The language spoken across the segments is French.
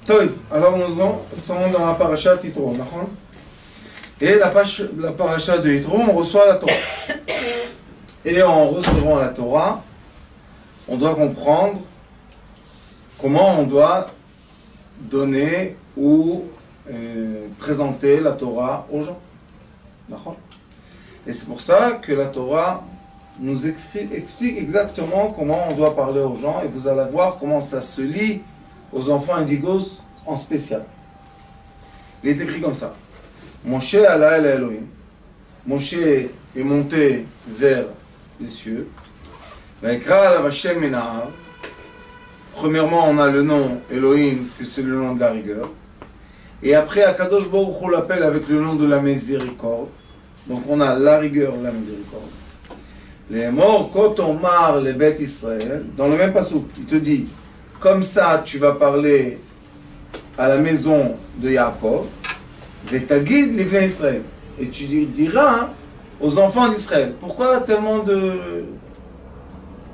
Toy, alors nous sommes dans la paracha de Yitro, d'accord? Et la paracha de Yitro, on reçoit la Torah. Et en recevant la Torah, on doit comprendre comment on doit donner ou présenter la Torah aux gens. D'accord? Et c'est pour ça que la Torah nous explique exactement comment on doit parler aux gens, et vous allez voir comment ça se lie aux enfants indigos en spécial. Il est écrit comme ça. Moshe alla el Elohim. Moshe est monté vers les cieux. Vaikra alav Hashem min ha'ar. Premièrement, on a le nom Elohim, que c'est le nom de la rigueur. Et après, Akadosh Baruch Hu l'appelle avec le nom de la miséricorde. Donc on a la rigueur, la miséricorde. Les morts, quand on marre les bêtes Israël, dans le même passage, il te dit, comme ça tu vas parler à la maison de Yaakov, Vetagid l'Ivnei Israël. Et tu diras aux enfants d'Israël. Pourquoi tellement de...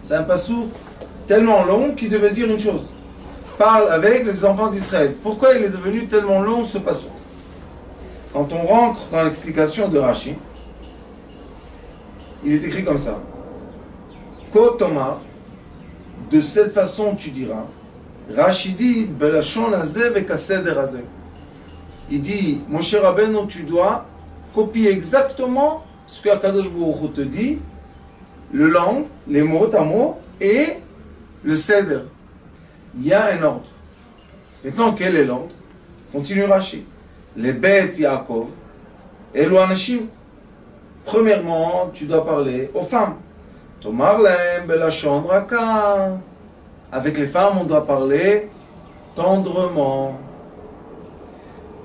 C'est un passage tellement long qu'il devait dire une chose. Parle avec les enfants d'Israël. Pourquoi il est devenu tellement long ce passage? Quand on rentre dans l'explication de Rashi, il est écrit comme ça. Kotoma, de cette façon tu diras. Rashi dit, Belashon azeh vekaseder azeh. Il dit, mon cher Rabbeinu, tu dois copier exactement ce que Akadosh Baruch Hu te dit, le langue, les mots à mot, et le seder. Il y a un ordre. Maintenant, quel est l'ordre? Continue Rashi. Les bêtes Yaakov, Elu Anashim. Premièrement, tu dois parler aux femmes. Tomar lahem belashon raka. Avec les femmes, on doit parler tendrement.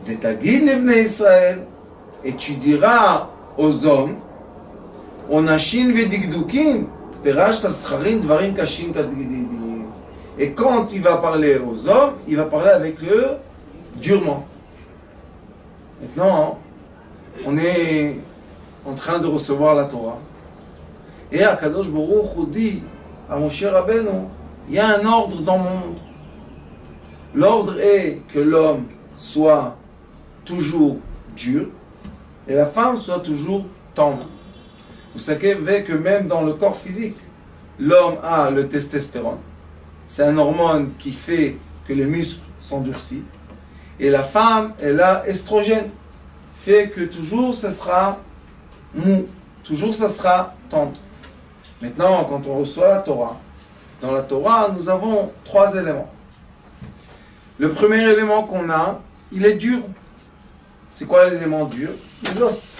Vetagid nevnei Israël. Et tu diras aux hommes, Onashin vedigdukim, perash tascharim dvarim kashim kadgididim. Et quand il va parler aux hommes, il va parler avec eux durement. Maintenant, on est en train de recevoir la Torah. Et Akadosh Baruch Hu dit à Moshe Rabbeinu, il y a un ordre dans le monde. L'ordre est que l'homme soit toujours dur et la femme soit toujours tendre. Vous savez que même dans le corps physique, l'homme a le testostérone. C'est un hormone qui fait que les muscles s'endurcissent. Et la femme, elle a estrogène. Fait que toujours ça sera mou. Toujours ça sera tendre. Maintenant, quand on reçoit la Torah, dans la Torah, nous avons 3 éléments. Le premier élément qu'on a, il est dur. C'est quoi l'élément dur? Les os.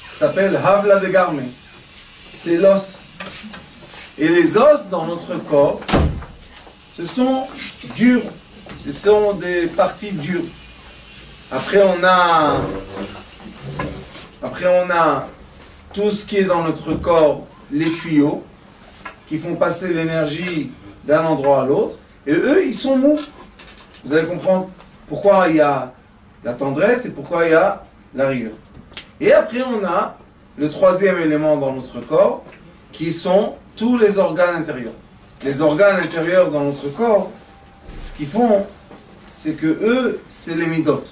Ça s'appelle Havla de Garme. C'est l'os. Et les os dans notre corps, ce sont durs. Ce sont des parties dures. Après on a tout ce qui est dans notre corps, les tuyaux, qui font passer l'énergie d'un endroit à l'autre. Et eux, ils sont mous. Vous allez comprendre pourquoi il y a la tendresse et pourquoi il y a la rigueur. Et après, on a le 3e élément dans notre corps, qui sont tous les organes intérieurs. Les organes intérieurs dans notre corps, ce qu'ils font, c'est que eux, c'est les midot.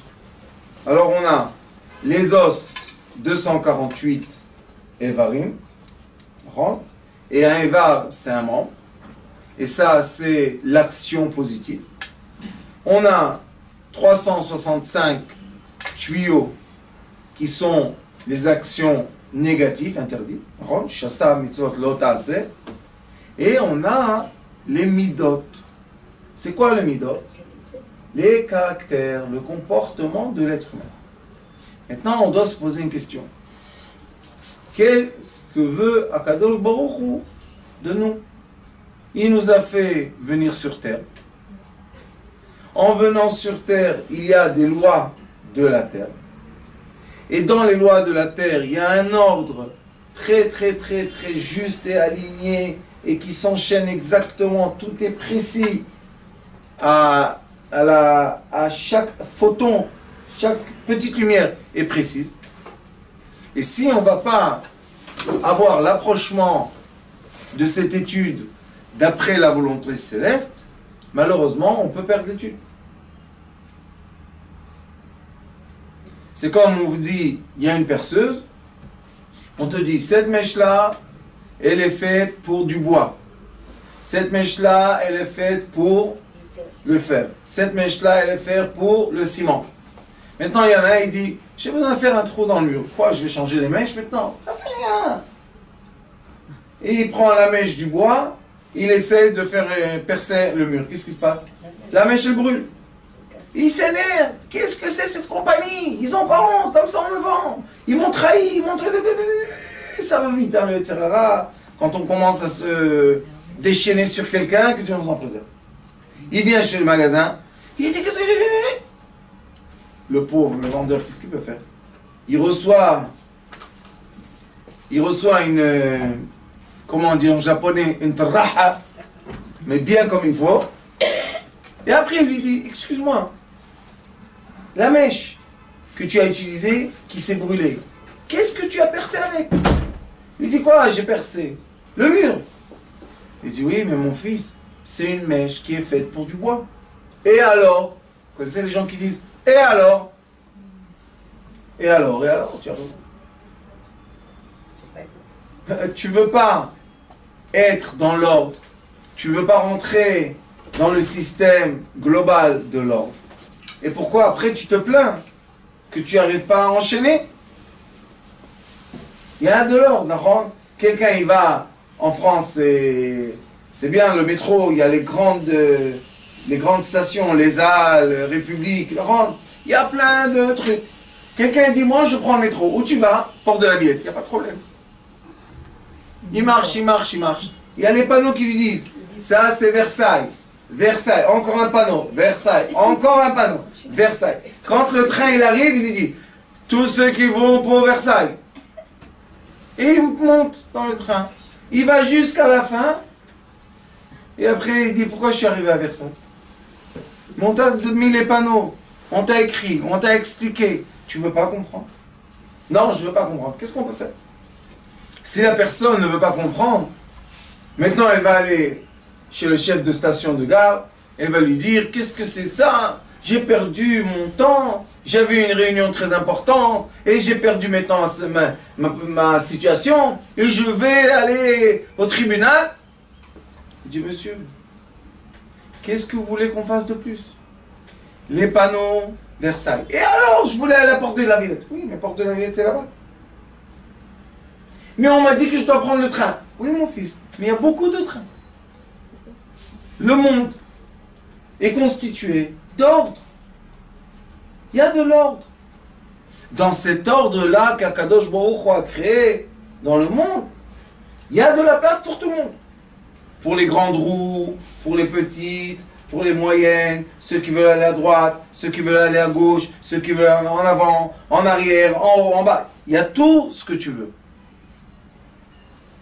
Alors on a les os, 248 évarim, et un évar, c'est un membre. Et ça, c'est l'action positive. On a 365 tuyaux qui sont les actions négatives, interdites. Shasa mitzvot lo ta'aseh. Et on a les midot. C'est quoi les midot? Les caractères, le comportement de l'être humain. Maintenant, on doit se poser une question. Qu'est-ce que veut Akadosh Baruch Hu de nous? Il nous a fait venir sur terre. En venant sur terre, il y a des lois de la terre. Et dans les lois de la terre, il y a un ordre très juste et aligné et qui s'enchaîne exactement. Tout est précis à chaque photon, chaque petite lumière est précise. Et si on ne va pas avoir l'approchement de cette étude d'après la volonté céleste, malheureusement, on peut perdre l'étude. C'est comme on vous dit, il y a une perceuse, on te dit, cette mèche-là, elle est faite pour du bois. Cette mèche-là, elle est faite pour le fer. Cette mèche-là, elle est faite pour le ciment. Maintenant, il y en a, il dit, j'ai besoin de faire un trou dans le mur. Quoi, je vais changer les mèches maintenant? Ça fait rien. Et il prend la mèche du bois, il essaie de faire percer le mur. Qu'est-ce qui se passe? La mèche, elle brûle. Il s'énerve. Qu'est-ce que c'est cette compagnie? Ils n'ont pas honte, comme ça on me vend. Ils m'ont trahi, ils m'ont... Ça va vite, hein, etc. Quand on commence à se déchaîner sur quelqu'un, que Dieu nous en préserve. Il vient chez le magasin, il dit, qu'est-ce que... Le pauvre, le vendeur, qu'est-ce qu'il peut faire? Il reçoit une... comment on dit en japonais? Une taraha, mais bien comme il faut. Et après, il lui dit, excuse-moi, la mèche que tu as utilisée, qui s'est brûlée, qu'est-ce que tu as percé avec? Il dit, quoi, j'ai percé? Le mur. Il dit, oui, mais mon fils, c'est une mèche qui est faite pour du bois. Et alors? Vous connaissez les gens qui disent, et alors? Et alors? Et alors? Tu as raison. Tu veux pas être dans l'ordre. Tu veux pas rentrer dans le système global de l'ordre. Et pourquoi après tu te plains que tu n'arrives pas à enchaîner? Il y a de l'ordre, d'accord? Quelqu'un il va en France, c'est bien le métro, il y a les grandes stations, les Halles, République, il y a plein de trucs. Quelqu'un dit, moi je prends le métro, où tu vas? Porte de la Villette, il n'y a pas de problème. Il marche, il marche, il marche. Il y a les panneaux qui lui disent, ça c'est Versailles. Versailles, encore un panneau, Versailles, encore un panneau, Versailles. Quand le train il arrive, il lui dit, tous ceux qui vont pour Versailles. Et il monte dans le train. Il va jusqu'à la fin. Et après il dit, pourquoi je suis arrivé à Versailles? On t'a mis les panneaux, on t'a écrit, on t'a expliqué. Tu veux pas comprendre? Non, je veux pas comprendre. Qu'est-ce qu'on peut faire? Si la personne ne veut pas comprendre, maintenant elle va aller chez le chef de station de gare, elle va lui dire, qu'est-ce que c'est ça? J'ai perdu mon temps, j'avais une réunion très importante, et j'ai perdu maintenant ma situation, et je vais aller au tribunal. Il dit, monsieur, qu'est-ce que vous voulez qu'on fasse de plus? Les panneaux, Versailles. Et alors, je voulais aller à la porte de la Villette. Oui, mais porte de la Villette, c'est là-bas. Mais on m'a dit que je dois prendre le train. Oui, mon fils, mais il y a beaucoup de trains. Le monde est constitué d'ordre. Il y a de l'ordre. Dans cet ordre-là qu'Akadosh Baruch Hu a créé dans le monde, il y a de la place pour tout le monde. Pour les grandes roues, pour les petites, pour les moyennes, ceux qui veulent aller à droite, ceux qui veulent aller à gauche, ceux qui veulent aller en avant, en arrière, en haut, en bas. Il y a tout ce que tu veux.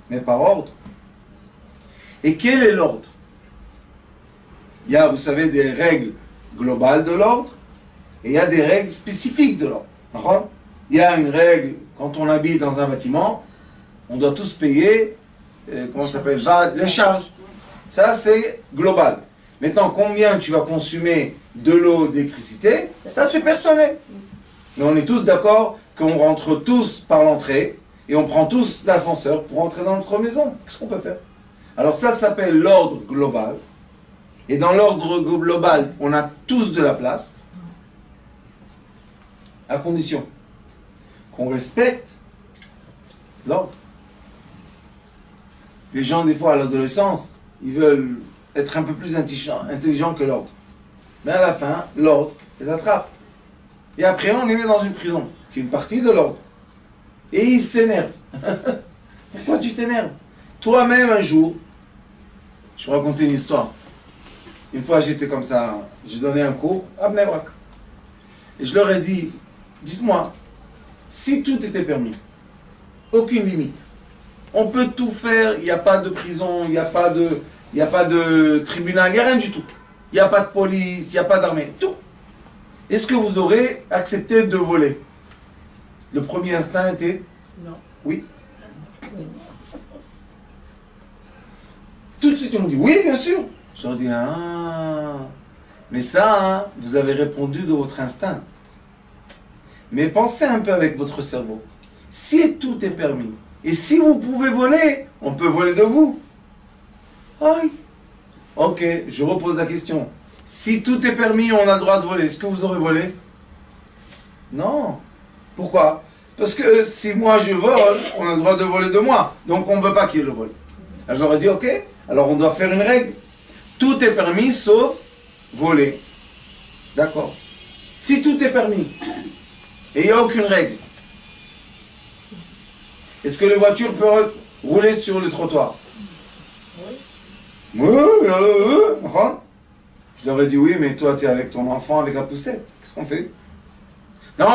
Mais par ordre. Et quel est l'ordre? Il y a, vous savez, des règles globales de l'ordre et il y a des règles spécifiques de l'ordre. Il y a une règle, quand on habite dans un bâtiment, on doit tous payer, comment ça s'appelle, les charges. Ça, c'est global. Maintenant, combien tu vas consommer de l'eau, d'électricité, ça, c'est personnel. Mais on est tous d'accord qu'on rentre tous par l'entrée et on prend tous l'ascenseur pour entrer dans notre maison. Qu'est-ce qu'on peut faire? Alors ça s'appelle l'ordre global. Et dans l'ordre global, on a tous de la place, à condition qu'on respecte l'ordre. Les gens, des fois, à l'adolescence, ils veulent être un peu plus intelligents que l'ordre. Mais à la fin, l'ordre les attrape. Et après, on les met dans une prison, qui est une partie de l'ordre. Et ils s'énervent. Pourquoi tu t'énerves? Toi-même, un jour, je vais raconter une histoire. Une fois, j'étais comme ça, j'ai donné un cours à Bnei Brak. Et je leur ai dit, dites-moi, si tout était permis, aucune limite, on peut tout faire, il n'y a pas de prison, il n'y a pas de tribunal, il n'y a rien du tout. Il n'y a pas de police, il n'y a pas d'armée, tout. Est-ce que vous aurez accepté de voler? Le premier instinct était? Non. Oui. Tout de suite, ils m'ont dit, oui, bien sûr. Je leur dis, ah, Mais ça, hein, vous avez répondu de votre instinct. Mais pensez un peu avec votre cerveau. Si tout est permis, et si vous pouvez voler, on peut voler de vous. Aïe. Ok, je repose la question. Si tout est permis, on a le droit de voler. Est-ce que vous aurez volé? Non. Pourquoi? Parce que si moi je vole, on a le droit de voler de moi. Donc on ne veut pas qu'il y ait le vol. Alors j'aurais dit, ok, alors on doit faire une règle. Tout est permis sauf voler. D'accord. Si tout est permis, et il n'y a aucune règle, est-ce que les voitures peuvent rouler sur le trottoir? Oui. Je leur ai dit oui, mais toi tu es avec ton enfant avec la poussette. Qu'est-ce qu'on fait? Non,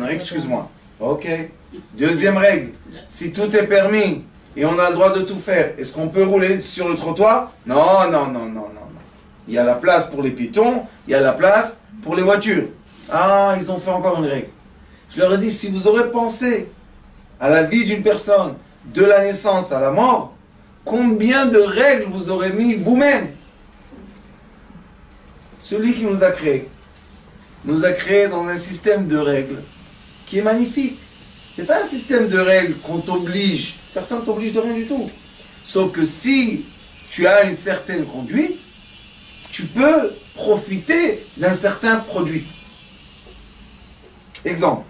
excuse-moi. Ok. Deuxième règle. Si tout est permis et on a le droit de tout faire, est-ce qu'on peut rouler sur le trottoir? Non. Il y a la place pour les piétons, il y a la place pour les voitures. Ah, ils ont fait encore une règle. Je leur ai dit, si vous aurez pensé à la vie d'une personne, de la naissance à la mort, combien de règles vous aurez mis vous-même? Celui qui nous a créés dans un système de règles qui est magnifique. Ce n'est pas un système de règles qu'on t'oblige. Personne ne t'oblige de rien du tout. Sauf que si tu as une certaine conduite, tu peux profiter d'un certain produit. Exemple.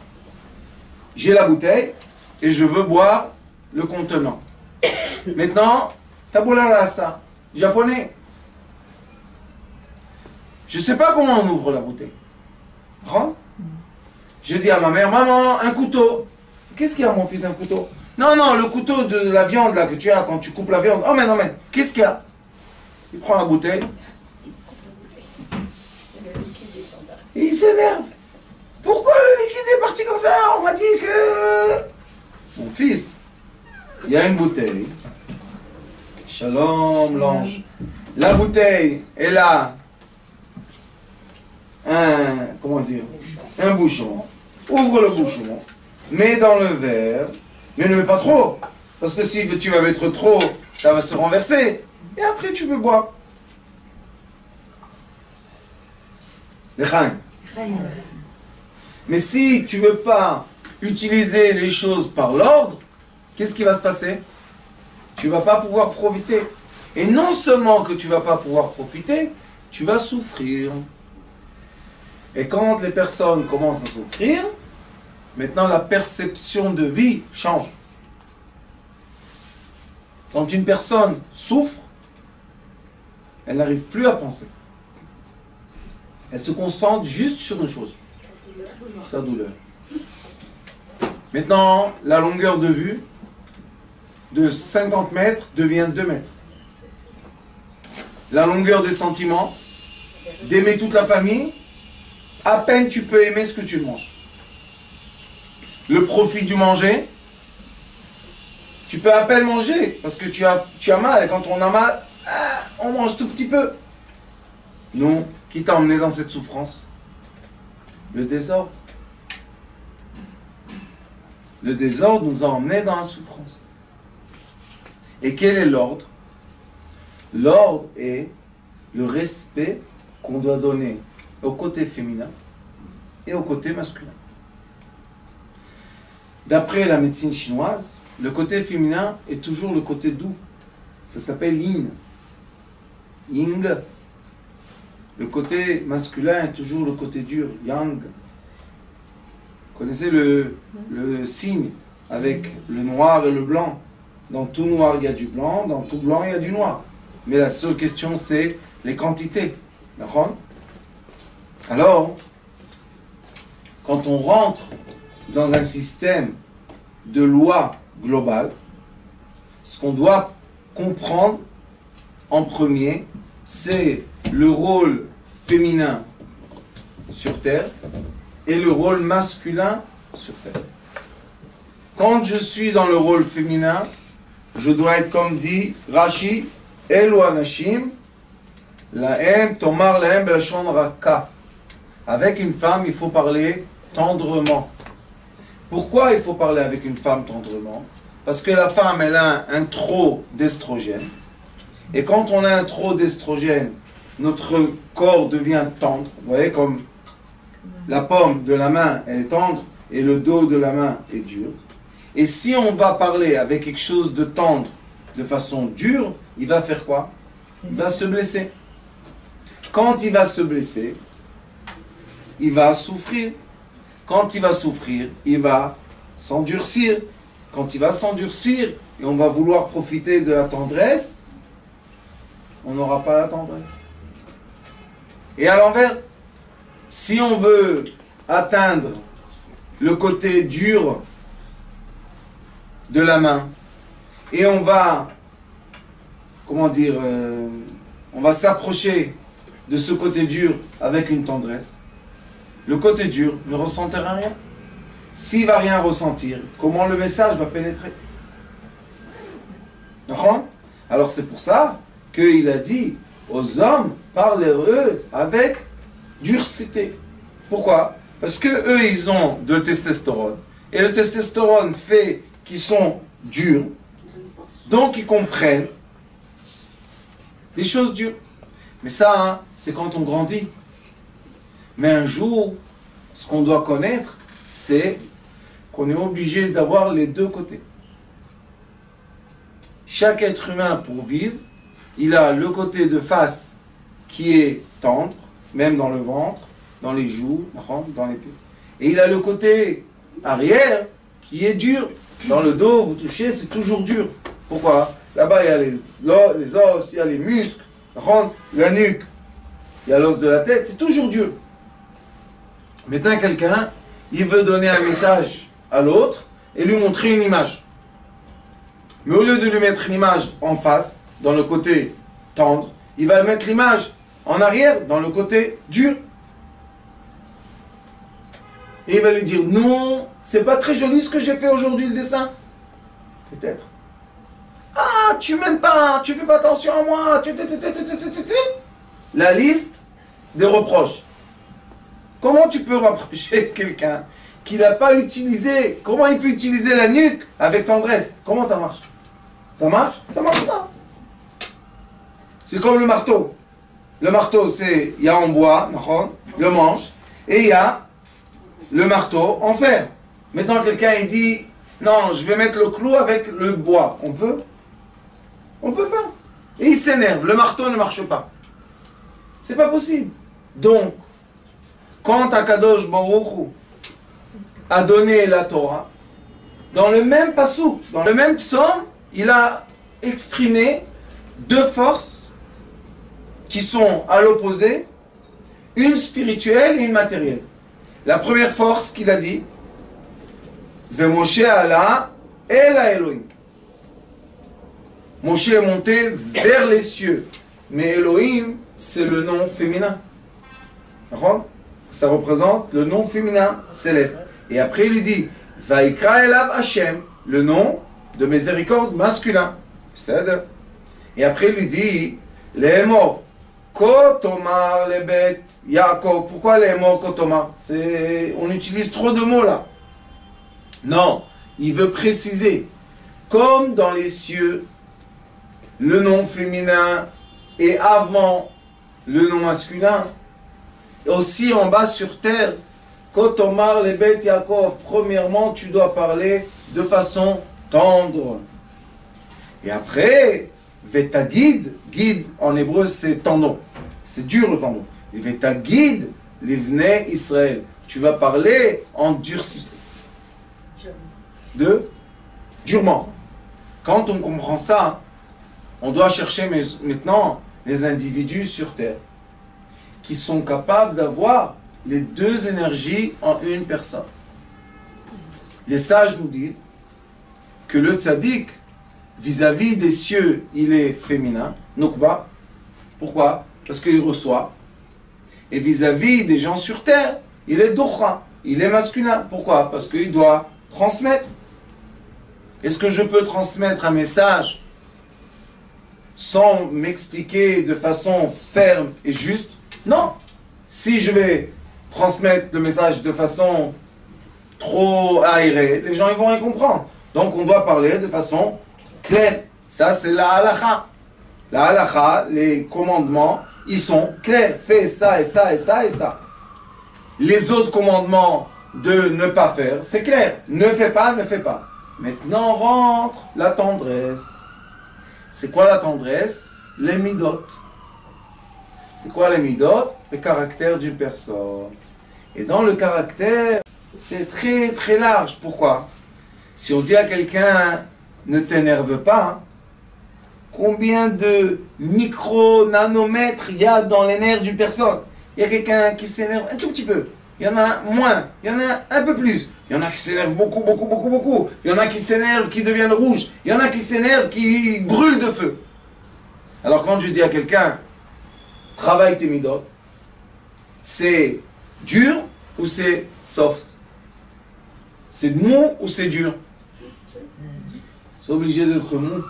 J'ai la bouteille et je veux boire le contenant. Maintenant, tabula rasa, japonais. Je ne sais pas comment on ouvre la bouteille. Je dis à ma mère, maman, un couteau. Qu'est-ce qu'il y a, mon fils, un couteau? Non, le couteau de la viande là que tu as quand tu coupes la viande. Oh, mais non, qu'est-ce qu'il y a? Il prend la bouteille. Et il s'énerve. Pourquoi le liquide est parti comme ça? On m'a dit que... Mon fils, il y a une bouteille. Shalom, l'ange. La bouteille, elle a un bouchon. Ouvre le bouchon, mets dans le verre, mais ne mets pas trop. Parce que si tu vas mettre trop, ça va se renverser. Et après, tu peux boire. Mais si tu ne veux pas utiliser les choses par l'ordre, qu'est-ce qui va se passer? Tu ne vas pas pouvoir profiter. Et non seulement que tu ne vas pas pouvoir profiter, tu vas souffrir. Et quand les personnes commencent à souffrir, maintenant la perception de vie change. Quand une personne souffre, elle n'arrive plus à penser. Elle se concentre juste sur une chose, sa douleur. Maintenant, la longueur de vue de 50 mètres devient 2 mètres. La longueur des sentiments, d'aimer toute la famille, à peine tu peux aimer ce que tu manges. Le profit du manger, tu peux à peine manger parce que tu as mal. Et quand on a mal, on mange tout petit peu. Non, qui t'a emmené dans cette souffrance? Le désordre. Le désordre nous a emmenés dans la souffrance. Et quel est l'ordre? L'ordre est le respect qu'on doit donner au côté féminin et au côté masculin. D'après la médecine chinoise, le côté féminin est toujours le côté doux. Ça s'appelle yin. Ying. Le côté masculin est toujours le côté dur, yang. Vous connaissez le signe avec le noir et le blanc. Dans tout noir, il y a du blanc, dans tout blanc, il y a du noir. Mais la seule question, c'est les quantités. D'accord? Alors, quand on rentre dans un système de loi globale, ce qu'on doit comprendre en premier, c'est le rôle féminin sur Terre et le rôle masculin sur Terre. Quand je suis dans le rôle féminin, je dois être comme dit Rashi, Elu Anashim, Laem Tomar Laem Belashon Raka. Avec une femme, il faut parler tendrement. Pourquoi il faut parler avec une femme tendrement? Parce que la femme, elle a un trop d'estrogène. Et quand on a un trop d'estrogène, notre corps devient tendre. Vous voyez, comme la paume de la main, elle est tendre, et le dos de la main est dur. Et si on va parler avec quelque chose de tendre, de façon dure, il va faire quoi? Il va se blesser. Quand il va se blesser, il va souffrir. Quand il va souffrir, il va s'endurcir. Quand il va s'endurcir, et on va vouloir profiter de la tendresse, on n'aura pas la tendresse. Et à l'envers, si on veut atteindre le côté dur de la main, et on va, comment dire, on va s'approcher de ce côté dur avec une tendresse, le côté dur ne ressentira rien. S'il ne va rien ressentir, comment le message va pénétrer? Alors c'est pour ça qu'il a dit aux hommes, parlez-eux avec dureté. Pourquoi? Parce que eux, ils ont de testostérone. Et le testostérone fait qu'ils sont durs. Donc ils comprennent les choses dures. Mais ça, hein, c'est quand on grandit. Mais un jour, ce qu'on doit connaître, c'est qu'on est obligé d'avoir les deux côtés. Chaque être humain, pour vivre, il a le côté de face qui est tendre, même dans le ventre, dans les joues, dans les pieds. Et il a le côté arrière qui est dur. Dans le dos, vous touchez, c'est toujours dur. Pourquoi? Là-bas, il y a les os, il y a les muscles, la nuque, il y a l'os de la tête, c'est toujours dur. Maintenant, quelqu'un, il veut donner un message à l'autre et lui montrer une image. Mais au lieu de lui mettre une image en face, dans le côté tendre, il va mettre l'image en arrière, dans le côté dur. Et il va lui dire, non, c'est pas très joli ce que j'ai fait aujourd'hui, le dessin. Peut-être. Ah, tu m'aimes pas, tu fais pas attention à moi, La liste des reproches. Comment tu peux reprocher quelqu'un qui n'a pas utilisé, comment il peut utiliser la nuque avec tendresse? Comment ça marche? Ça marche? Ça marche pas. C'est comme le marteau. Le marteau, c'est, il y a en bois, le manche, et il y a le marteau en fer. Maintenant, quelqu'un, il dit, non, je vais mettre le clou avec le bois. On peut? On peut pas. Et il s'énerve. Le marteau ne marche pas. C'est pas possible. Donc, quand Akadosh Baruch Hu a donné la Torah, dans le même passouk, dans le même psaume, il a exprimé deux forces qui sont à l'opposé, une spirituelle et une matérielle. La première force qu'il a dit, Moshe Allah la Elohim. Moshe est monté vers les cieux, mais Elohim, c'est le nom féminin. D'accord? Ça représente le nom féminin céleste. Et après, il lui dit, Vaikra Elav Hashem, le nom de miséricorde masculin. C'est-à-dire. Et après, il lui dit, les morts, Kotomar lebet Yaakov. Pourquoi les morts Kotomar? On utilise trop de mots là. Non, il veut préciser, comme dans les cieux, le nom féminin est avant le nom masculin. Aussi en bas sur terre, Kotomar lebet Yaakov, premièrement, tu dois parler de façon tendre. Et après, Vetagid, guide en hébreu c'est tendon. C'est dur le tendon. Et Vetagid, l'ivnei Israël. Tu vas parler en durcité. Durement. Quand on comprend ça, on doit chercher maintenant les individus sur terre qui sont capables d'avoir les deux énergies en une personne. Les sages nous disent que le tzaddik, vis-à-vis des cieux, il est féminin, nukba. Pourquoi? Parce qu'il reçoit. Et vis-à-vis des gens sur terre, il est docha, il est masculin. Pourquoi? Parce qu'il doit transmettre. Est-ce que je peux transmettre un message sans m'expliquer de façon ferme et juste? Non. Si je vais transmettre le message de façon trop aérée, les gens ils vont rien comprendre. Donc on doit parler de façon claire. Ça c'est la halakha. La halakha, les commandements ils sont clairs. Fais ça et ça et ça et ça. Les autres commandements de ne pas faire, c'est clair. Ne fais pas, ne fais pas. Maintenant rentre la tendresse. C'est quoi la tendresse? Les midot. C'est quoi les midot? Le caractère d'une personne. Et dans le caractère, c'est très très large. Pourquoi? Si on dit à quelqu'un ne t'énerve pas, combien de micro-nanomètres il y a dans les nerfs d'une personne? Il y a quelqu'un qui s'énerve un tout petit peu. Il y en a moins. Il y en a un peu plus. Il y en a qui s'énervent beaucoup, beaucoup, beaucoup, beaucoup. Il y en a qui s'énervent, qui deviennent rouges. Il y en a qui s'énervent, qui brûlent de feu. Alors quand je dis à quelqu'un, travaille tes midot, c'est dur ou c'est soft? C'est mou ou c'est dur? C'est obligé d'être mou.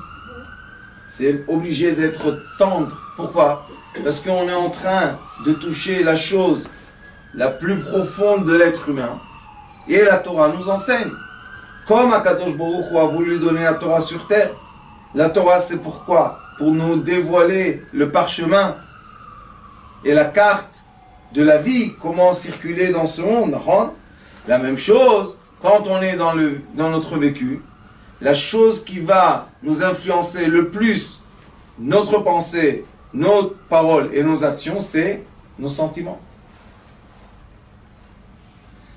C'est obligé d'être tendre. Pourquoi? Parce qu'on est en train de toucher la chose la plus profonde de l'être humain. Et la Torah nous enseigne. Comme Akadosh Baruch Hu a voulu donner la Torah sur terre. La Torah, c'est pourquoi? Pour nous dévoiler le parchemin et la carte de la vie, comment circuler dans ce monde. La même chose, quand on est dans notre vécu, la chose qui va nous influencer le plus notre pensée, nos paroles et nos actions, c'est nos sentiments.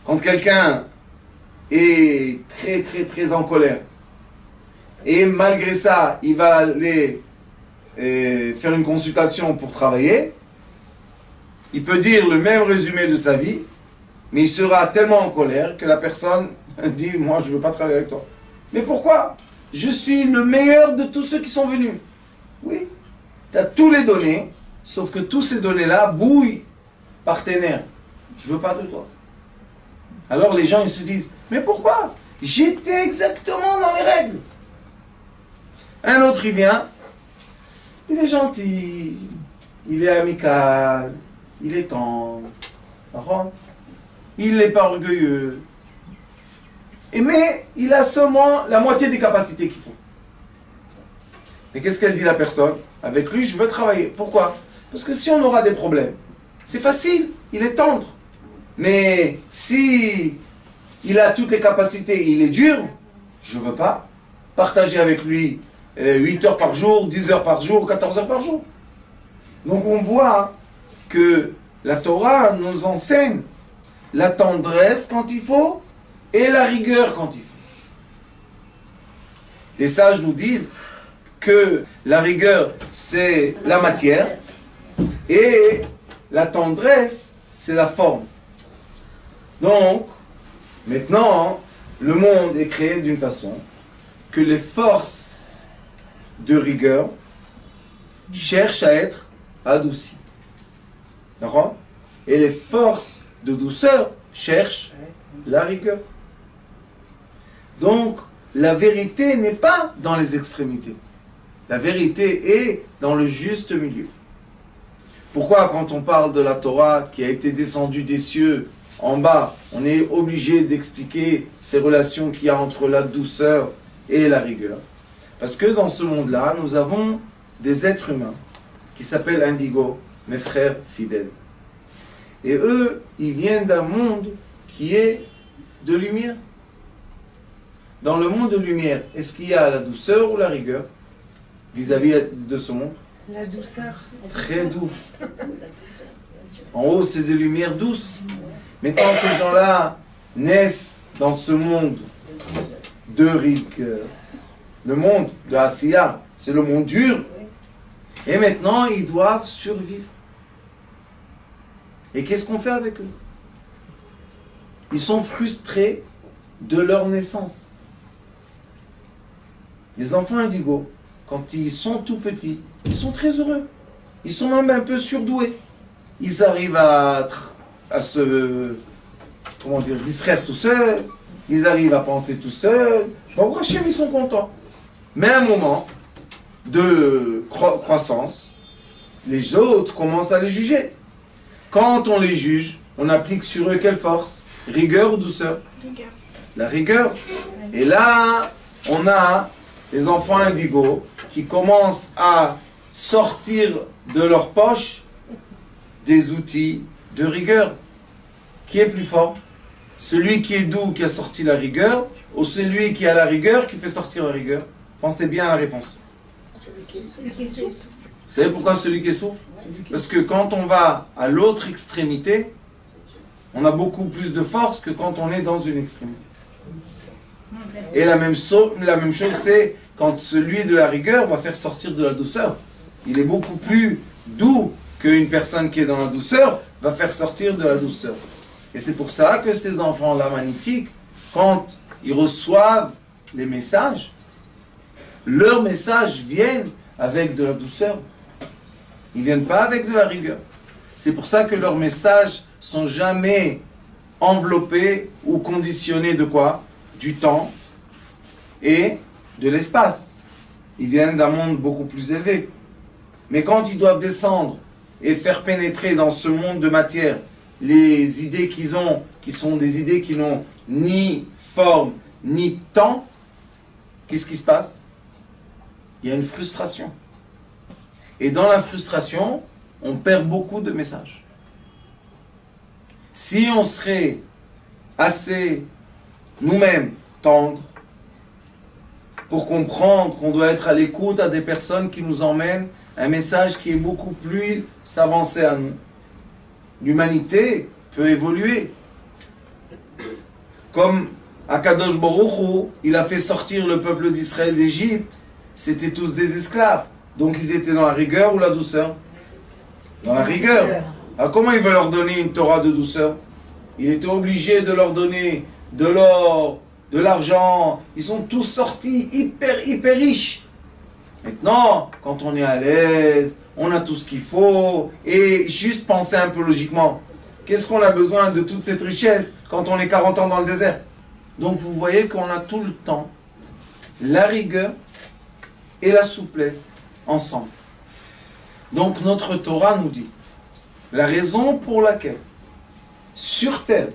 Quand quelqu'un est très très très en colère, et malgré ça, il va aller faire une consultation pour travailler, il peut dire le même résumé de sa vie, mais il sera tellement en colère que la personne dit « Moi, je ne veux pas travailler avec toi. » Mais pourquoi? Je suis le meilleur de tous ceux qui sont venus. Oui, tu as tous les données, sauf que tous ces données-là bouillent par tes nerfs. Je ne veux pas de toi. Alors les gens ils se disent, mais pourquoi? J'étais exactement dans les règles. Un autre il vient, il est gentil, il est amical, il est tendre, il n'est pas orgueilleux. Mais il a seulement la moitié des capacités qu'il faut. Et qu'est-ce qu'elle dit la personne? Avec lui je veux travailler. Pourquoi? Parce que si on aura des problèmes, c'est facile, il est tendre. Mais si il a toutes les capacités, il est dur, je ne veux pas partager avec lui 8 heures par jour, 10 heures par jour, 14 heures par jour. Donc on voit que la Torah nous enseigne la tendresse quand il faut et la rigueur quand il faut. Les sages nous disent que la rigueur c'est la matière et la tendresse c'est la forme. Donc, maintenant, le monde est créé d'une façon que les forces de rigueur cherchent à être adoucies. D'accord? Et les forces de douceur cherchent la rigueur. Donc, la vérité n'est pas dans les extrémités. La vérité est dans le juste milieu. Pourquoi, quand on parle de la Torah qui a été descendue des cieux en bas, on est obligé d'expliquer ces relations qu'il y a entre la douceur et la rigueur? Parce que dans ce monde-là, nous avons des êtres humains qui s'appellent Indigo, mes frères fidèles. Et eux, ils viennent d'un monde qui est de lumière. Dans le monde de lumière, est-ce qu'il y a la douceur ou la rigueur vis-à-vis de ce monde? La douceur. Très doux. En haut, c'est des lumières douces. Mais quand ces gens-là naissent dans ce monde de rigueur, le monde de Asiya, c'est le monde dur. Et maintenant, ils doivent survivre. Et qu'est-ce qu'on fait avec eux? Ils sont frustrés de leur naissance. Les enfants indigos, quand ils sont tout petits, ils sont très heureux. Ils sont même un peu surdoués. Ils arrivent à se distraire tout seuls. Ils arrivent à penser tout seuls. Baruch Hashem, ils sont contents. Mais à un moment de croissance, les autres commencent à les juger. Quand on les juge, on applique sur eux quelle force? Rigueur ou douceur? Rigueur. La rigueur. Et là, on a les enfants indigos qui commencent à sortir de leur poche des outils de rigueur. Qui est plus fort? Celui qui est doux qui a sorti la rigueur ou celui qui a la rigueur qui fait sortir la rigueur? Pensez bien à la réponse. Vous savez pourquoi celui qui souffre? Parce que quand on va à l'autre extrémité, on a beaucoup plus de force que quand on est dans une extrémité. Et la même chose, c'est quand celui de la rigueur va faire sortir de la douceur. Il est beaucoup plus doux qu'une personne qui est dans la douceur va faire sortir de la douceur. Et c'est pour ça que ces enfants-là magnifiques, quand ils reçoivent les messages, leurs messages viennent avec de la douceur. Ils ne viennent pas avec de la rigueur. C'est pour ça que leurs messages sont jamais enveloppés ou conditionnés de quoi? Du temps et de l'espace. Ils viennent d'un monde beaucoup plus élevé. Mais quand ils doivent descendre et faire pénétrer dans ce monde de matière les idées qu'ils ont, qui sont des idées qui n'ont ni forme ni temps, qu'est-ce qui se passe? Il y a une frustration. Et dans la frustration, on perd beaucoup de messages. Si on serait assez nous-mêmes tendres pour comprendre qu'on doit être à l'écoute à des personnes qui nous emmènent un message qui est beaucoup plus avancé à nous, l'humanité peut évoluer. Comme Akadosh Baruch Hu, il a fait sortir le peuple d'Israël d'Égypte, c'était tous des esclaves. Donc ils étaient dans la rigueur ou la douceur? Dans la rigueur. Alors comment il veut leur donner une Torah de douceur? Il était obligé de leur donner de l'or, de l'argent. Ils sont tous sortis hyper riches. Maintenant, quand on est à l'aise, on a tout ce qu'il faut, et juste penser un peu logiquement, qu'est-ce qu'on a besoin de toute cette richesse quand on est 40 ans dans le désert? Donc vous voyez qu'on a tout le temps la rigueur et la souplesse ensemble. Donc notre Torah nous dit, la raison pour laquelle sur terre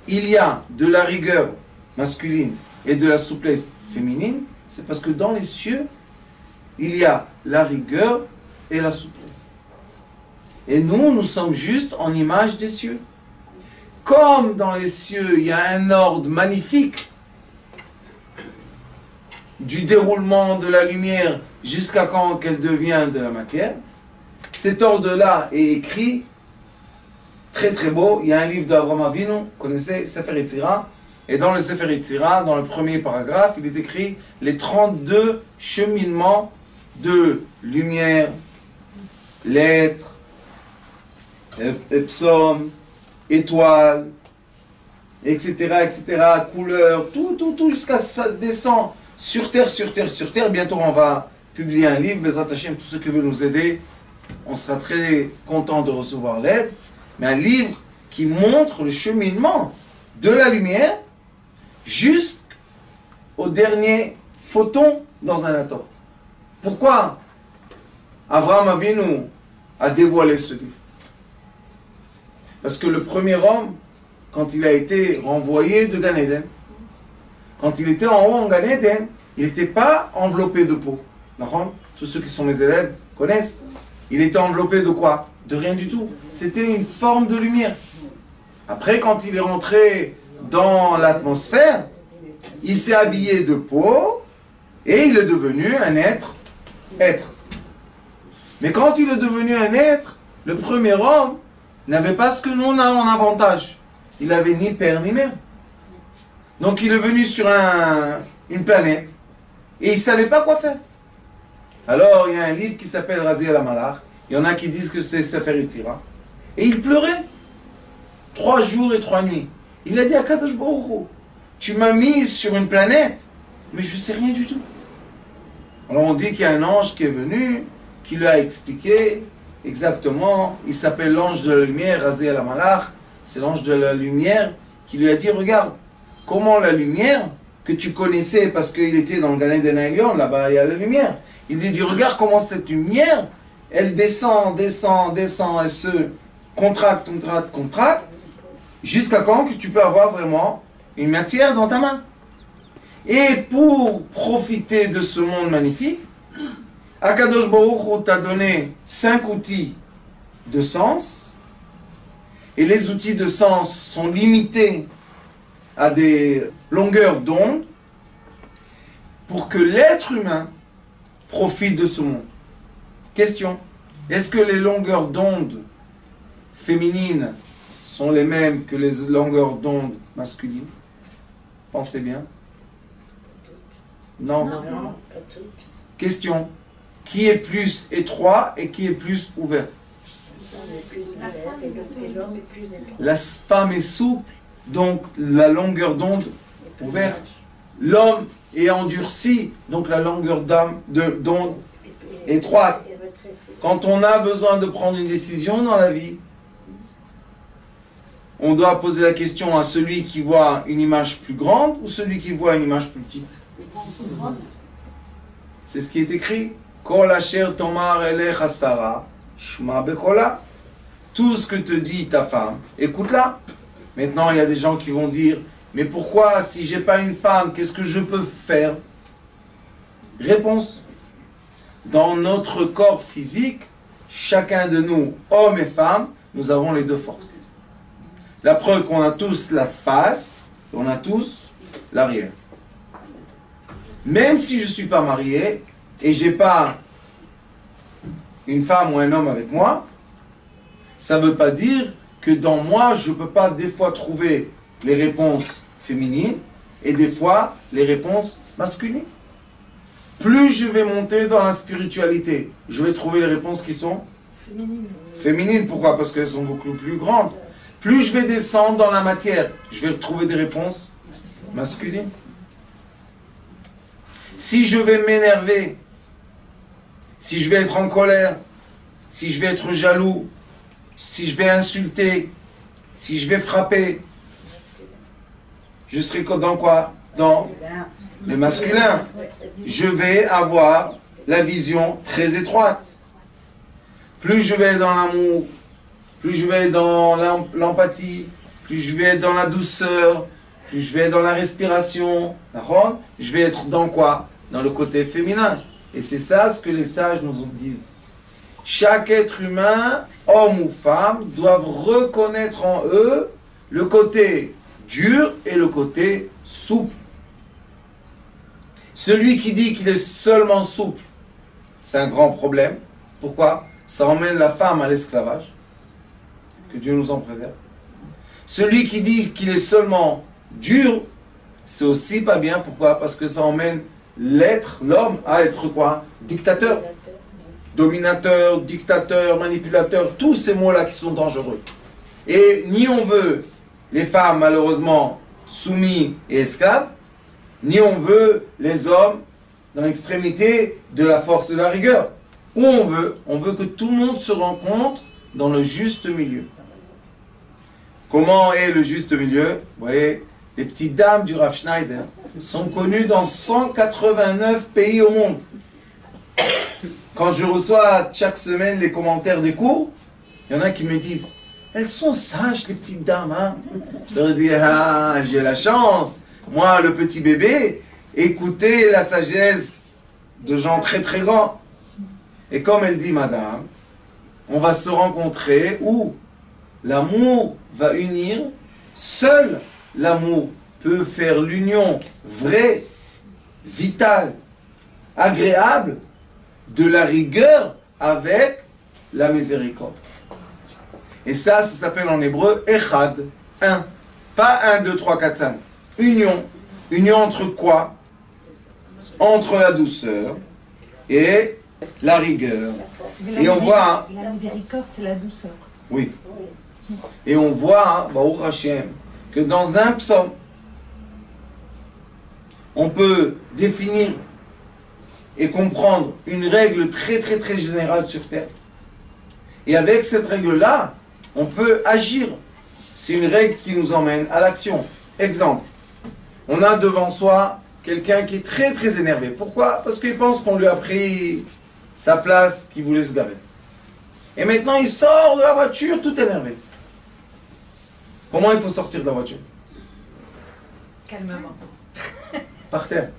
il y a de la rigueur masculine et de la souplesse féminine, c'est parce que dans les cieux, il y a la rigueur et la souplesse. Et nous sommes juste en image des cieux. Comme dans les cieux, il y a un ordre magnifique du déroulement de la lumière jusqu'à quand qu'elle devient de la matière. Cet ordre-là est écrit, très très beau. Il y a un livre d'Abraham Avinu, vous connaissez, Sefer Yetzira. Et dans le Sefer Yetzira, dans le premier paragraphe, il est écrit les 32 cheminements de lumière, lettres, psaumes, étoiles, etc., couleurs, tout, jusqu'à ça descend sur terre. Bientôt, on va publier un livre, Bezrat Hashem, tous ceux qui veulent nous aider, on sera très content de recevoir l'aide, mais un livre qui montre le cheminement de la lumière jusqu'au dernier photon dans un atome. Pourquoi Abraham Avinu a dévoilé ce livre? Parce que le premier homme, quand il a été renvoyé de Gan Eden, quand il était en haut en Gan Eden, il n'était pas enveloppé de peau. Tous ceux qui sont mes élèves connaissent. Il était enveloppé de quoi? De rien du tout. C'était une forme de lumière. Après, quand il est rentré dans l'atmosphère, il s'est habillé de peau et il est devenu un être. Mais quand il est devenu un être, le premier homme n'avait pas ce que nous on a en avantage. Il n'avait ni père ni mère. Donc il est venu sur une planète et il ne savait pas quoi faire. Alors il y a un livre qui s'appelle Razi al-Malach. Il y en a qui disent que c'est Sefer Yetzira. Et il pleurait 3 jours et 3 nuits. Il a dit à Kadosh Baruch Hu, tu m'as mis sur une planète, mais je ne sais rien du tout. Alors on dit qu'il y a un ange qui est venu, qui lui a expliqué exactement, il s'appelle l'ange de la lumière, Razi al-Malach, c'est l'ange de la lumière qui lui a dit, regarde, comment la lumière, que tu connaissais parce qu'il était dans le Gan Eden Elyon, là-bas il y a la lumière, il lui dit, regarde comment cette lumière, elle descend, elle se contracte, jusqu'à quand que tu peux avoir vraiment une matière dans ta main. Et pour profiter de ce monde magnifique, Akadosh Baruch Hu t'a donné 5 outils de sens et les outils de sens sont limités à des longueurs d'onde pour que l'être humain profite de ce monde. Question, est-ce que les longueurs d'onde féminines sont les mêmes que les longueurs d'onde masculines? Pensez bien. Non. Non, pas toutes. Question, qui est plus étroit et qui est plus ouvert? L'homme est plus étroit. La femme est souple, donc la longueur d'onde ouverte. L'homme est endurci, donc la longueur d'onde étroite. Quand on a besoin de prendre une décision dans la vie, on doit poser la question à celui qui voit une image plus grande ou celui qui voit une image plus petite. C'est ce qui est écrit. Kol asher tomar elecha Sara, shma bekola. Tout ce que te dit ta femme, écoute-la. Maintenant, il y a des gens qui vont dire, mais pourquoi, si j'ai pas une femme, qu'est-ce que je peux faire? Réponse. Dans notre corps physique, chacun de nous, hommes et femmes, nous avons les deux forces. La preuve qu'on a tous la face, on a tous l'arrière. Même si je ne suis pas marié et j'ai pas une femme ou un homme avec moi, ça ne veut pas dire que dans moi, je ne peux pas des fois trouver les réponses féminines et des fois les réponses masculines. Plus je vais monter dans la spiritualité, je vais trouver les réponses qui sont féminines. Pourquoi? Parce qu'elles sont beaucoup plus grandes. Plus je vais descendre dans la matière, je vais trouver des réponses masculines. Si je vais m'énerver, si je vais être en colère, si je vais être jaloux, si je vais insulter, si je vais frapper, je serai dans quoi? Dans le masculin. Je vais avoir la vision très étroite. Plus je vais dans l'amour, plus je vais dans l'empathie, plus je vais dans la douceur, plus je vais dans la respiration, je vais être dans quoi? Dans le côté féminin. Et c'est ça ce que les sages nous disent. Chaque être humain, homme ou femme, doivent reconnaître en eux le côté dur et le côté souple. Celui qui dit qu'il est seulement souple, c'est un grand problème. Pourquoi? Ça emmène la femme à l'esclavage. Que Dieu nous en préserve. Celui qui dit qu'il est seulement dur, c'est aussi pas bien. Pourquoi? Parce que ça emmène l'homme, à être quoi? Dictateur. Dominateur, dictateur, manipulateur, tous ces mots-là qui sont dangereux. Et ni on veut les femmes, malheureusement, soumis et esclaves, ni on veut les hommes dans l'extrémité de la force de la rigueur. Où on veut que tout le monde se rencontre dans le juste milieu. Comment est le juste milieu? Vous voyez, les petites dames du Rav Schneider sont connues dans 189 pays au monde. Quand je reçois chaque semaine les commentaires des cours, il y en a qui me disent « Elles sont sages, les petites dames, hein ?» Je leur dis « Ah, j'ai la chance. Moi, le petit bébé, écoutez la sagesse de gens très très grands. » Et comme elle dit, madame, on va se rencontrer où l'amour va unir. Seul l'amour peut faire l'union vraie, vitale, agréable de la rigueur avec la miséricorde. Et ça s'appelle en hébreu Echad, un. Pas 1, 2, 3, 4, 5. Union. Union entre quoi? Entre la douceur et la rigueur. Et on voit... La miséricorde, c'est la douceur. Oui. Et on voit, Baruch Hashem, que dans un psaume, on peut définir et comprendre une règle très très très générale sur Terre. Et avec cette règle-là, on peut agir. C'est une règle qui nous emmène à l'action. Exemple, on a devant soi quelqu'un qui est très très énervé. Pourquoi? Parce qu'il pense qu'on lui a pris sa place, qu'il voulait se garer. Et maintenant il sort de la voiture tout énervé. Comment il faut sortir de la voiture? Calmement. Par terre.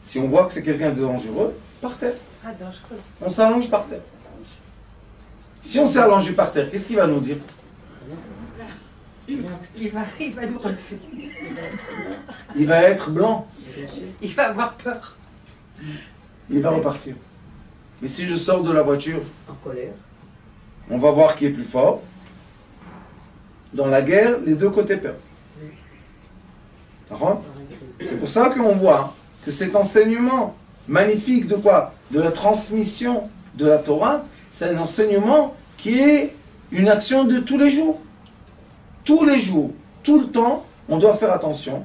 Si on voit que c'est quelqu'un de dangereux, par terre. Ah, dangereux. On s'allonge par terre. Si on s'est allongé par terre, qu'est-ce qu'il va nous dire? Il va nous relever. Il va être blanc. Il va avoir peur. Il va repartir. Mais si je sors de la voiture, En colère. on va voir qui est plus fort. Dans la guerre, les deux côtés perdent. D'accord? C'est pour ça qu'on voit que cet enseignement magnifique de quoi? De la transmission de la Torah, c'est un enseignement qui est une action de tous les jours. Tous les jours, tout le temps, on doit faire attention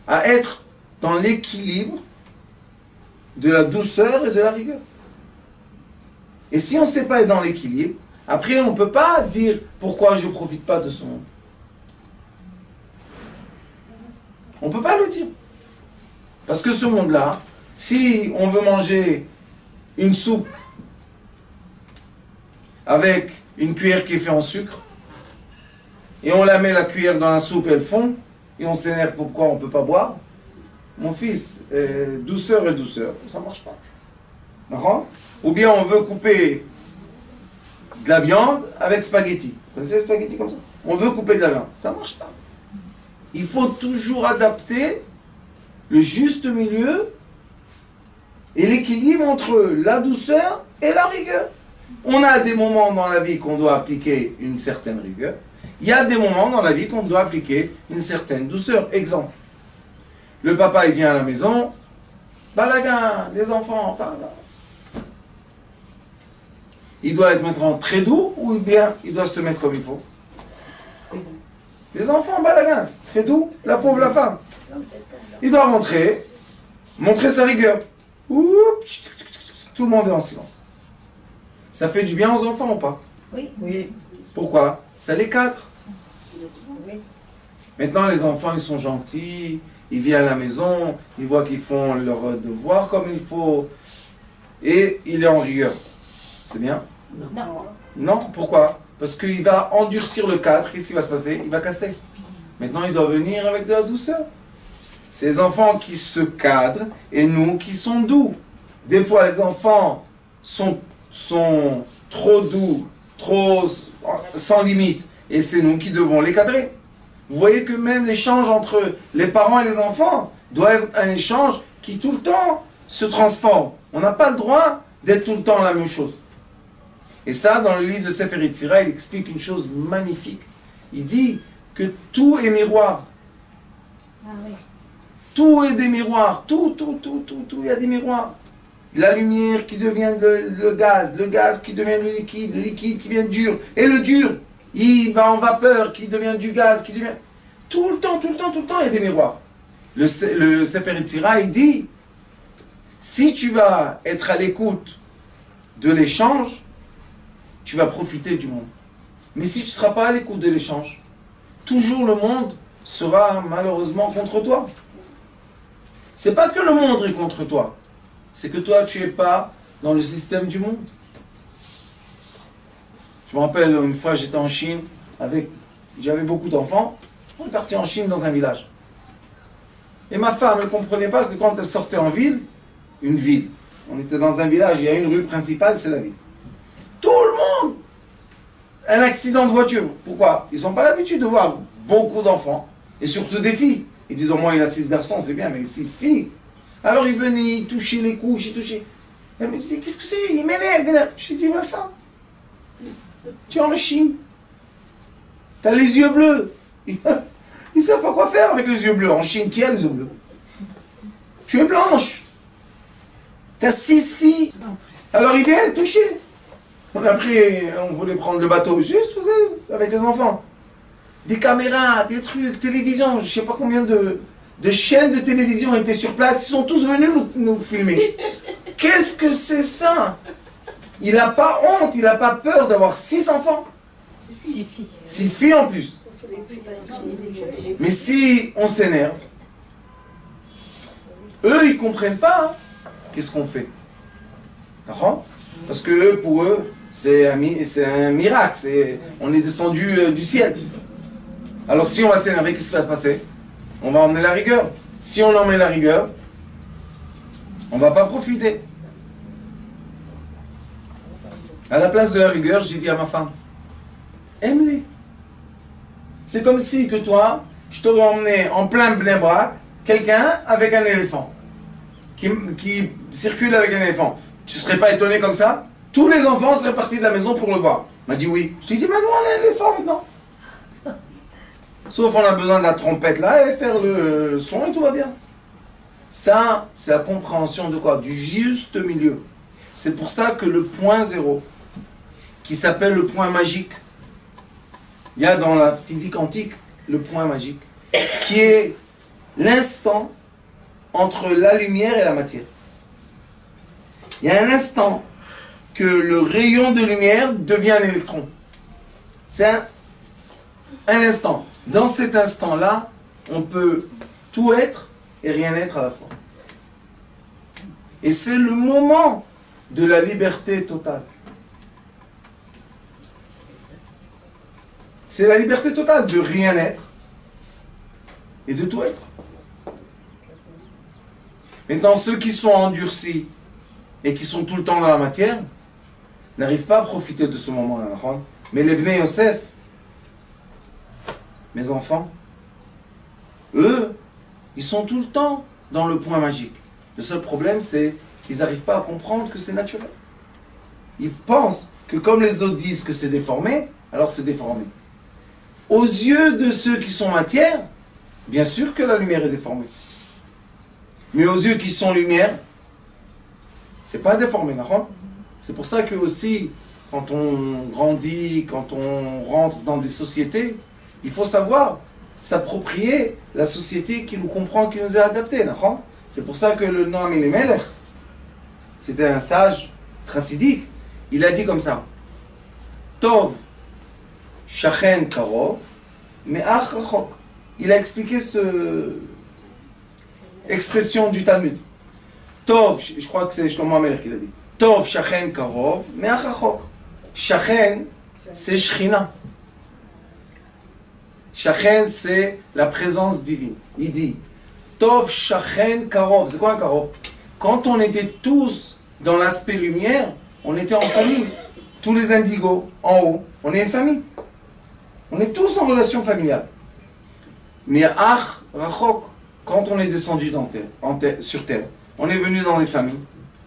à être dans l'équilibre de la douceur et de la rigueur. Et si on ne sait pas être dans l'équilibre, après on ne peut pas dire pourquoi je ne profite pas de ce monde. On ne peut pas le dire. Parce que ce monde-là, si on veut manger une soupe avec une cuillère qui est faite en sucre, et on la met la cuillère dans la soupe et elle fond, et on s'énerve pourquoi on ne peut pas boire, mon fils, douceur et douceur, ça ne marche pas. D'accord? Ou bien on veut couper de la viande avec spaghetti. Vous connaissez les spaghettis comme ça? On veut couper de la viande, ça ne marche pas. Il faut toujours adapter le juste milieu et l'équilibre entre la douceur et la rigueur. On a des moments dans la vie qu'on doit appliquer une certaine rigueur. Il y a des moments dans la vie qu'on doit appliquer une certaine douceur. Exemple, le papa il vient à la maison, balagan, les enfants, balagan. Il doit être maintenant très doux ou bien il doit se mettre comme il faut? Les enfants, balagan, très doux, la pauvre la femme. Il doit rentrer, montrer sa rigueur. Oups, tout le monde est en silence. Ça fait du bien aux enfants ou pas? Oui. Pourquoi? Ça les cadre. Oui. Maintenant, les enfants, ils sont gentils, ils viennent à la maison, ils voient qu'ils font leur devoir comme il faut, et il est en rigueur. C'est bien? Non. Non, pourquoi? Parce qu'il va endurcir le cadre, qu'est-ce qui va se passer? Il va casser. Maintenant, il doit venir avec de la douceur. C'est les enfants qui se cadrent, et nous qui sont doux. Des fois, les enfants sont trop doux, trop sans limite, et c'est nous qui devons les cadrer. Vous voyez que même l'échange entre les parents et les enfants doit être un échange qui tout le temps se transforme. On n'a pas le droit d'être tout le temps la même chose. Et ça, dans le livre de Sefer Yetzira, il explique une chose magnifique. Il dit que tout est miroir. Ah oui. Tout est des miroirs. Tout, il y a des miroirs. La lumière qui devient le gaz qui devient le liquide qui devient dur, et le dur, il va en vapeur, qui devient du gaz, qui devient... Tout le temps, il y a des miroirs. Le Sefer Yetzira, il dit, si tu vas être à l'écoute de l'échange, tu vas profiter du monde. Mais si tu ne seras pas à l'écoute de l'échange, toujours le monde sera malheureusement contre toi. C'est pas que le monde est contre toi, c'est que toi, tu n'es pas dans le système du monde. Je me rappelle, une fois, j'étais en Chine, j'avais beaucoup d'enfants, on est parti en Chine dans un village. Et ma femme, elle ne comprenait pas que quand elle sortait en ville, une ville, on était dans un village, il y a une rue principale, c'est la ville. Tout le monde, un accident de voiture. Pourquoi? Ils n'ont pas l'habitude de voir beaucoup d'enfants, et surtout des filles. Ils disent au moins il a 6 garçons, c'est bien, mais 6 filles. Alors ils venaient, ils touchaient les couches, ils touchaient. Elle me disait, qu'est-ce que c'est? Il m'énerve. Je lui dis, ma femme, tu es en Chine. Tu as les yeux bleus. Ils ne savent pas quoi faire avec les yeux bleus. En Chine, qui a les yeux bleus? Tu es blanche. Tu as 6 filles. Alors ils viennent toucher. On voulait prendre le bateau, juste, vous savez, avec les enfants. Des caméras, des trucs, télévision, je ne sais pas combien de chaînes de télévision étaient sur place, ils sont tous venus nous filmer. Qu'est-ce que c'est ça? Il n'a pas honte, il n'a pas peur d'avoir 6 enfants. 6 filles. 6 filles en plus. Mais si on s'énerve, eux, ils ne comprennent pas. Qu'est-ce qu'on fait? D'accord? Parce que pour eux, c'est un miracle. On est descendu du ciel. Alors si on va s'énerver, qu'est-ce qui va se passer? On va emmener la rigueur. Si on emmène la rigueur, on ne va pas profiter. À la place de la rigueur, j'ai dit à ma femme, aime-les. C'est comme si que toi, je t'aurais emmené en plein Bnei-Brak quelqu'un avec un éléphant, qui circule avec un éléphant. Tu ne serais pas étonné comme ça? Tous les enfants seraient partis de la maison pour le voir. Il m'a dit oui. Je lui ai dit, mais nous on a un éléphant maintenant. Sauf on a besoin de la trompette là et faire le son et tout va bien. Ça, c'est la compréhension de quoi? Du juste milieu. C'est pour ça que le point zéro, qui s'appelle le point magique, il y a dans la physique antique le point magique, qui est l'instant entre la lumière et la matière. Il y a un instant que le rayon de lumière devient un électron. C'est un instant. Dans cet instant-là, on peut tout être et rien être à la fois. Et c'est le moment de la liberté totale. C'est la liberté totale de rien être et de tout être. Maintenant, ceux qui sont endurcis et qui sont tout le temps dans la matière n'arrivent pas à profiter de ce moment-là. Mais les Bnei Yosef, mes enfants, eux, ils sont tout le temps dans le point magique. Le seul problème, c'est qu'ils n'arrivent pas à comprendre que c'est naturel. Ils pensent que comme les autres disent que c'est déformé, alors c'est déformé. Aux yeux de ceux qui sont matière, bien sûr que la lumière est déformée. Mais aux yeux qui sont lumière, c'est pas déformé, d'accord? C'est pour ça que aussi, quand on grandit, quand on rentre dans des sociétés, il faut savoir s'approprier la société qui nous comprend, qui nous est adaptée, d'accord? C'est pour ça que le Noam Elimelech, c'était un sage chassidique, il a dit comme ça, Tov Shachen Karov, Me'ach Rachok. Il a expliqué cette expression du Talmud. Tov, je crois que c'est Shlomo Amelech qui l'a dit. Tov Shachen Karov, Me'ach Rachok. Shachen, c'est Shrina. Shachen, c'est la présence divine. Il dit, Tov Shachen Karov. C'est quoi un Karov? Quand on était tous dans l'aspect lumière, on était en famille. Tous les indigos, en haut, on est une famille. On est tous en relation familiale. Mais Ach Rachok, quand on est descendu sur terre, on est venu dans des familles.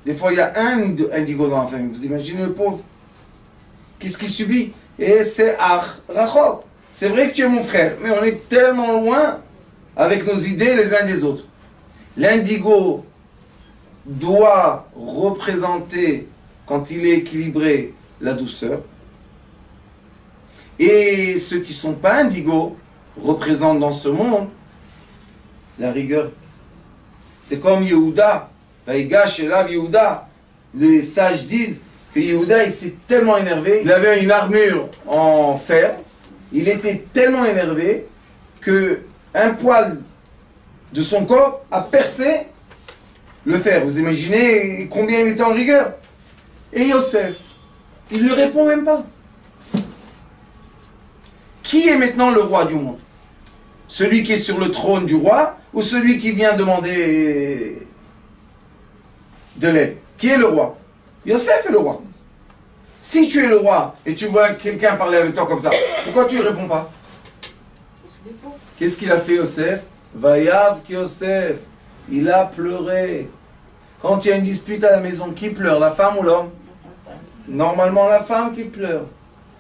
Des fois, il y a un indigo dans la famille. Vous imaginez le pauvre? Qu'est-ce qu'il subit? Et c'est Ach Rachok. C'est vrai que tu es mon frère, mais on est tellement loin avec nos idées les uns des autres. L'indigo doit représenter, quand il est équilibré, la douceur. Et ceux qui ne sont pas indigos représentent dans ce monde la rigueur. C'est comme Yehuda. Vaïgash et Lav Yehuda. Les sages disent que Yehuda, il s'est tellement énervé. Il avait une armure en fer. Il était tellement énervé que un poil de son corps a percé le fer. Vous imaginez combien il était en rigueur. Et Yosef, il ne lui répond même pas. Qui est maintenant le roi du monde? Celui qui est sur le trône du roi ou celui qui vient demander de l'aide? Qui est le roi? Yosef est le roi. Si tu es le roi et tu vois quelqu'un parler avec toi comme ça, pourquoi tu ne lui réponds pas? Qu'est-ce qu'il a fait Yosef? Vayav Yosef. Il a pleuré. Quand il y a une dispute à la maison, qui pleure? La femme ou l'homme? Normalement la femme qui pleure.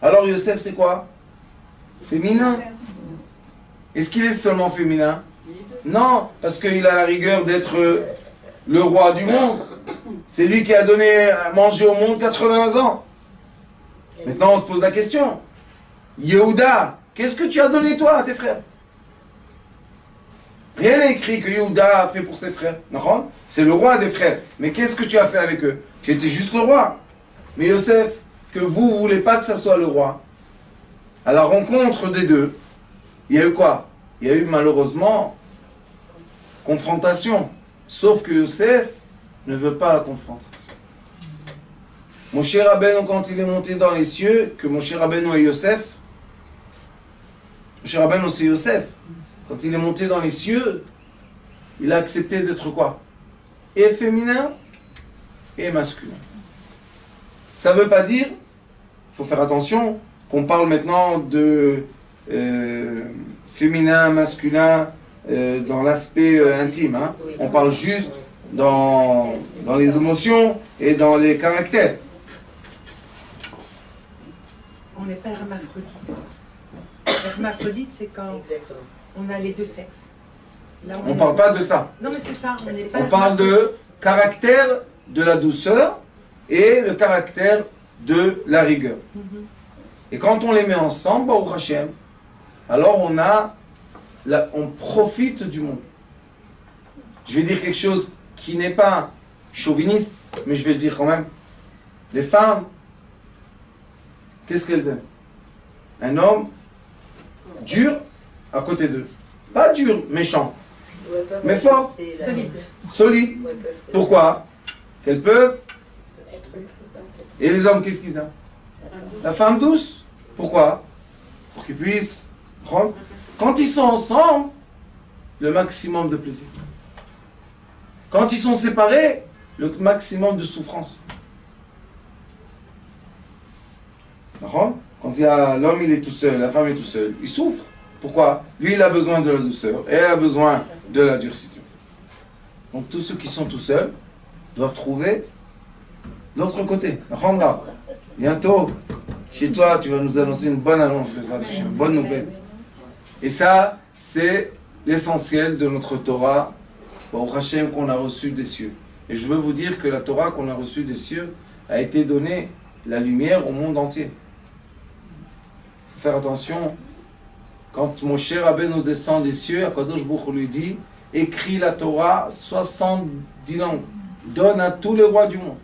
Alors Yosef c'est quoi? Féminin. Est-ce qu'il est seulement féminin? Non, parce qu'il a la rigueur d'être le roi du monde. C'est lui qui a donné à manger au monde 80 ans. Maintenant on se pose la question. Yehuda, qu'est-ce que tu as donné toi à tes frères? Rien n'est écrit que Yehuda a fait pour ses frères. Non? C'est le roi des frères. Mais qu'est-ce que tu as fait avec eux? Tu étais juste le roi. Mais Yosef, que vous ne voulez pas que ça soit le roi, à la rencontre des deux, il y a eu quoi? Il y a eu malheureusement confrontation. Sauf que Yosef ne veut pas la confrontation. Moshe Rabbeinu, quand il est monté dans les cieux, que Moshe Rabbeinu et Yosef, Moshe Rabbeinu c'est Yosef, quand il est monté dans les cieux, il a accepté d'être quoi? Et féminin et masculin. Ça ne veut pas dire faut faire attention qu'on parle maintenant de féminin, masculin, dans l'aspect intime. Hein. On parle juste dans les émotions et dans les caractères. On n'est pas hermaphrodite. Hermaphrodite, c'est quand Exactement. on a les deux sexes. Là, On ne parle pas de ça. Non, mais c'est ça. On n'est pas On parle de caractère de la douceur et le caractère de la rigueur. Et quand on les met ensemble, Baruch Hashem, alors on profite du monde. Je vais dire quelque chose qui n'est pas chauviniste, mais je vais le dire quand même. Les femmes, qu'est-ce qu'elles aiment? Un homme dur à côté d'eux. Pas dur, méchant, mais fort, solide. solide. Pourquoi? Qu'elles peuvent. Être Et les hommes, qu'est-ce qu'ils aiment? La femme douce. Pourquoi? Pour qu'ils puissent prendre. Quand ils sont ensemble, le maximum de plaisir. Quand ils sont séparés, le maximum de souffrance. D'accord? Quand l'homme il est tout seul, la femme est tout seule, il souffre. Pourquoi? Lui il a besoin de la douceur et elle a besoin de la durcitude. Donc tous ceux qui sont tout seuls doivent trouver l'autre côté. D'accord? Bientôt, chez toi, tu vas nous annoncer une bonne annonce, une bonne nouvelle. Et ça, c'est l'essentiel de notre Torah, Baruch Hashem, qu'on a reçu des cieux. Et je veux vous dire que la Torah qu'on a reçue des cieux a été donnée la lumière au monde entier. Il faut faire attention. Quand Moshe Rabbeinu descend des cieux, Akadosh Baruch Hu lui dit, écris la Torah 70 langues, donne à tous les rois du monde.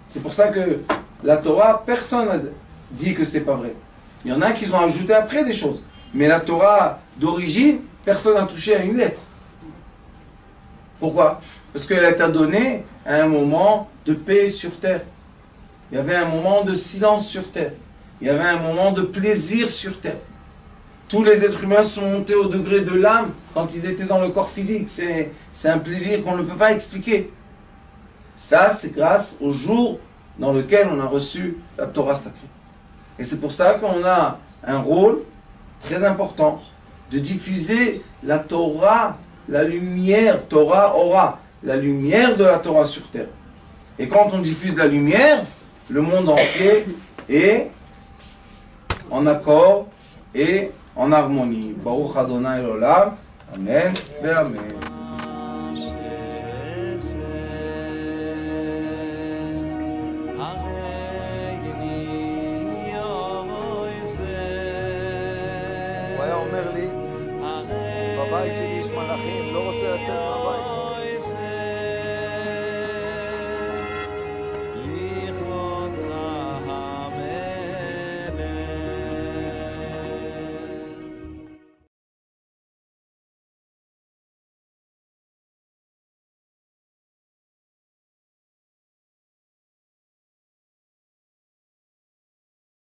C'est pour ça que la Torah, personne n'a dit que c'est pas vrai. Il y en a qui ont ajouté après des choses. Mais la Torah d'origine, personne n'a touché à une lettre. Pourquoi? Parce qu'elle a été donnée à un moment de paix sur terre. Il y avait un moment de silence sur terre. Il y avait un moment de plaisir sur terre. Tous les êtres humains sont montés au degré de l'âme quand ils étaient dans le corps physique. C'est un plaisir qu'on ne peut pas expliquer. Ça, c'est grâce au jour dans lequel on a reçu la Torah sacrée. Et c'est pour ça qu'on a un rôle très important de diffuser la Torah, la lumière, Torah, Ora, la lumière de la Torah sur terre. Et quand on diffuse la lumière, le monde entier est en accord et en harmonie. Baruch Adonai Olam. Amen et Amen. הוא היה אומר לי, בבית שלי יש מלאכים, לא רוצה לצאת מהבית.